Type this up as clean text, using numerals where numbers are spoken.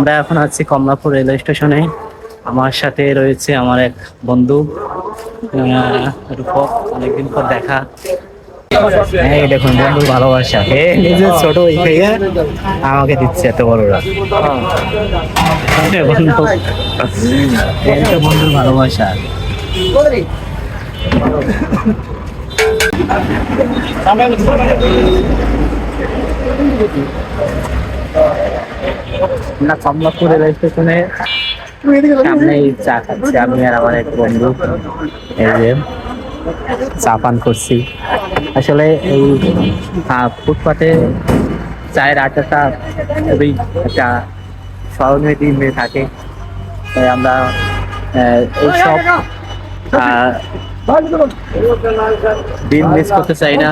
আমরা এখন আছি কমলাপুর রেলওয়ে স্টেশনে। আমার সাথে রয়েছে আমার এক বন্ধু রূপক, অনেকদিন পর দেখা। এই দেখুন বন্ধুর ভালোবাসা, নিজের ছোট ভাইয়া আমাকে দিচ্ছে এত বড়রা। বন্ধু, বন্ধুর ভালোবাসা। না, কমলাপুর রেলওয়ে স্টেশনে সামনেই চা খাচ্ছি আমি আর আমার এক বন্ধু। এই যে চা পান করছি। আসলে এই ফুটপাতে চায়ের আড্ডাটা খুবই একটা স্মরণীয় দিন হয়ে থাকে। তাই আমরা এইসব দিন মিস করতে চাই না।